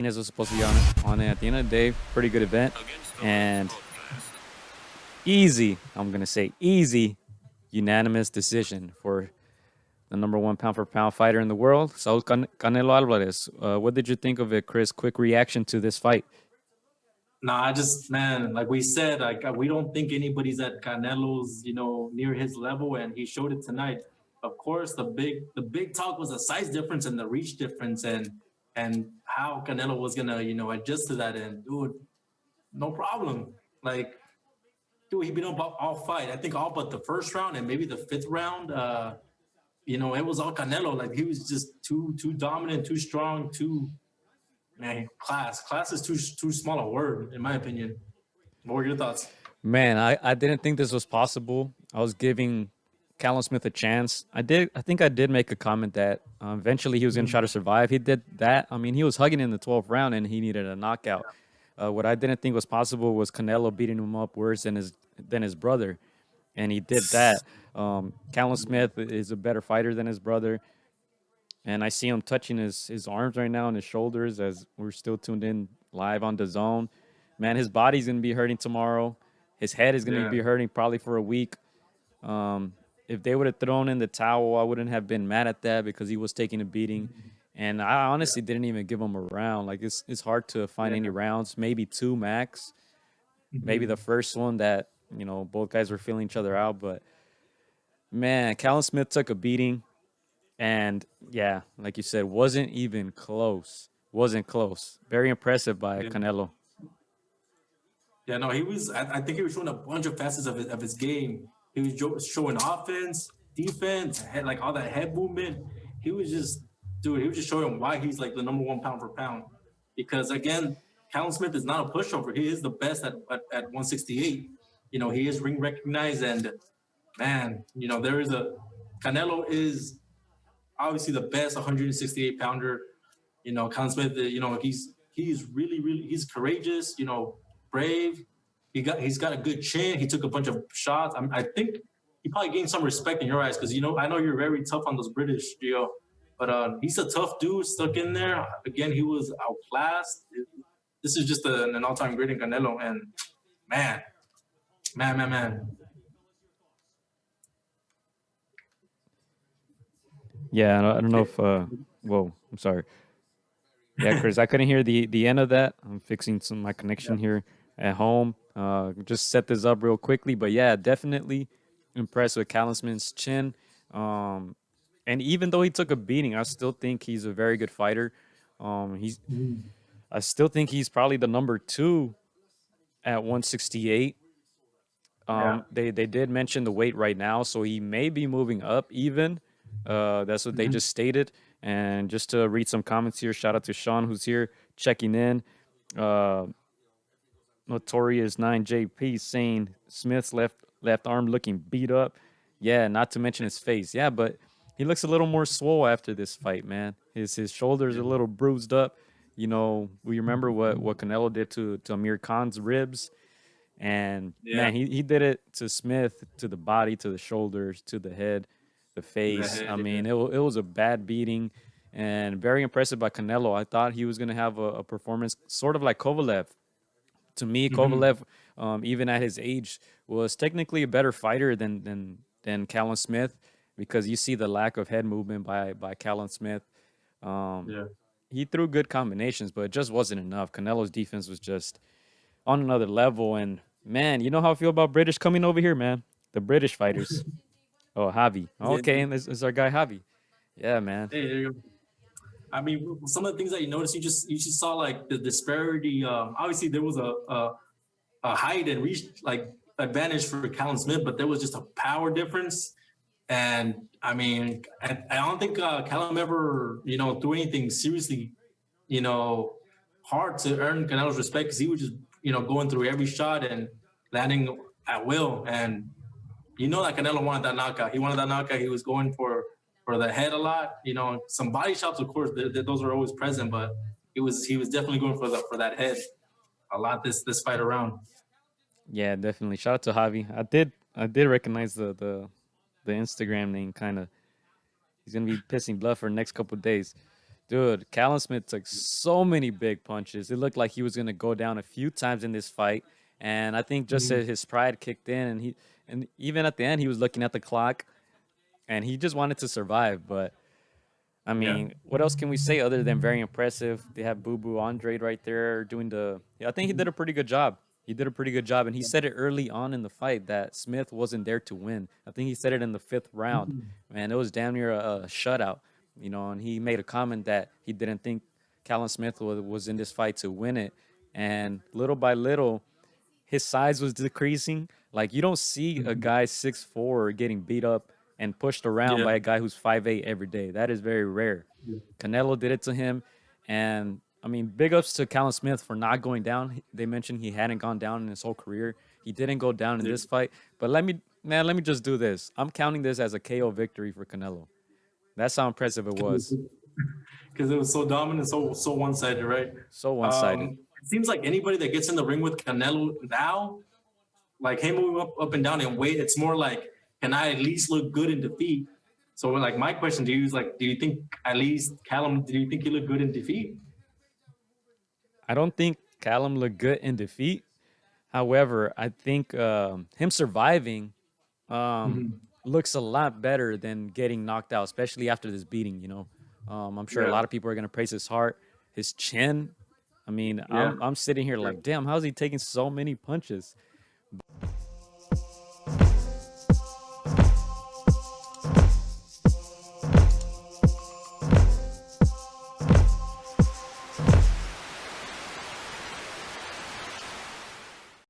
Martinez was supposed to be on it. At the end of the day, pretty good event. And easy, I'm going to say easy, unanimous decision for the number one pound for pound fighter in the world, Saul Canelo Alvarez. What did you think of it, Chris? Quick reaction to this fight. Nah, I just man, like we said, like we don't think anybody's at Canelo's, near his level, and he showed it tonight. Of course, the big talk was the size difference and the reach difference, and how Canelo was gonna, adjust to that. And dude, no problem. Like, dude, he been up all fight. I think all but the first round and maybe the fifth round. It was all Canelo. Like he was just too dominant, too strong, too man. Class is too small a word in my opinion. What were your thoughts? Man, I didn't think this was possible. I was giving Callum Smith a chance. I think I did make a comment that eventually he was going to try to survive. He did that. I mean, he was hugging in the 12th round and he needed a knockout. What I didn't think was possible was Canelo beating him up worse than his brother, and he did that. Callum Smith is a better fighter than his brother, and I see him touching his arms right now and his shoulders as we're still tuned in live on the zone. Man, his body's gonna be hurting tomorrow. His head is gonna Yeah. be hurting probably for a week. Um, if they would have thrown in the towel, I wouldn't have been mad at that because he was taking a beating. And I honestly didn't even give him a round. Like it's hard to find any Yeah. rounds, maybe two max. Maybe the first one that both guys were feeling each other out. But man, Callum Smith took a beating, and yeah, like you said, wasn't even close. Wasn't close. Very impressive by Yeah. Canelo. Yeah, no, he was. I think he was showing a bunch of facets of his game. He was showing offense, defense, like all that head movement. He was just, dude. He was just showing why he's like the number one pound for pound. Because again, Callum Smith is not a pushover. He is the best at 168. He is ring recognized, and man, there is a Canelo is obviously the best 168 pounder. Callum Smith, he's really he's courageous. Brave. He's got a good chin. He took a bunch of shots. I think he probably gained some respect in your eyes because I know you're very tough on those British, but he's a tough dude stuck in there. Again, he was outclassed. This is just an all-time great in Canelo, and man, man. Yeah, I don't know Okay. if. Whoa, I'm sorry. Yeah, Chris, I couldn't hear the end of that. I'm fixing some my Yeah. connection here at home. Just set this up real quickly, but yeah, definitely impressed with Callum Smith's chin. Um, and even though he took a beating, I still think he's a very good fighter. He's Mhm. I still think he's probably the number two at 168. Yeah. They did mention the weight right now, so he may be moving up even. That's what they Mhm. just stated. And just to read some comments here, shout out to Sean who's here checking in. Uh, Notorious 9JP saying Smith's left arm looking beat up. Yeah, not to mention his face. Yeah, but he looks a little more swole after this fight, man. His shoulders a Yeah. little bruised up. We remember what Canelo did to Amir Khan's ribs. And Yeah. man, he did it to Smith, to the body, to the shoulders, to the head, the To the face. I head. Yeah. mean, it was a bad beating and very impressive by Canelo. I thought he was going to have a performance sort of like Kovalev. To me, Mhm. Kovalev, even at his age, was technically a better fighter than Callum Smith because you see the lack of head movement by Callum Smith. Um, Yeah. he threw good combinations, but it just wasn't enough. Canelo's defense was just on another level. And man, you know how I feel about British coming over here, man. The British fighters. Oh, Javi. Yeah. Okay, and this is our guy Javi. Yeah, man. Hey, there you go. I mean, some of the things that you noticed, you just saw like the disparity. Obviously, there was a height and reach like advantage for Callum Smith, but there was just a power difference. And I mean, I don't think Callum ever threw anything seriously you know hard to earn Canelo's respect because he was just going through every shot and landing at will. And that Canelo wanted that knockout. He wanted that knockout. He was going for the head a lot. Some body shots, of course, those are always present, but he was definitely going for that head a lot this fight around. Yeah, definitely. Shout out to Javi. I did recognize the Instagram name kind of. He's gonna be pissing blood for the next couple of days. Dude, Callum Smith took so many big punches. It looked like he was gonna go down a few times in this fight, and I think just Mhm. his pride kicked in, and even at the end he was looking at the clock, and he just wanted to survive. But I Yeah. mean, what else can we say other than very impressive? They have Boo Boo Andre right there doing the. Yeah, I think he did a pretty good job. He did a pretty good job, and he said it early on in the fight that Smith wasn't there to win. I think he said it in the fifth round. Mhm. Man, it was damn near a shutout, and he made a comment that he didn't think Callum Smith was in this fight to win it, and little by little, his size was decreasing. Like you don't see a Mhm. guy 6'4" getting beat up and pushed around Yeah. by a guy who's 5'8" every day. That is very rare. Yeah. Canelo did it to him, and I mean, big ups to Callum Smith for not going down. They mentioned he hadn't gone down in his whole career. He didn't go down in Yeah. this fight, but let me just do this. I'm counting this as a KO victory for Canelo. That's how impressive it was. Because it was so dominant, so one sided, right? So one-sided. It seems like anybody that gets in the ring with Canelo now, like him moving up and down in weight, it's more like, can I at least look good in defeat? So like my question to you is like, do you think at least Callum, do you think he looked good in defeat? I don't think Callum looked good in defeat. However, I think him surviving um, Mhm. looks a lot better than getting knocked out, especially after this beating. I'm sure a Yeah. lot of people are gonna praise his heart, his chin. I mean, Yeah. I'm sitting here Yeah. like, damn, how's he taking so many punches?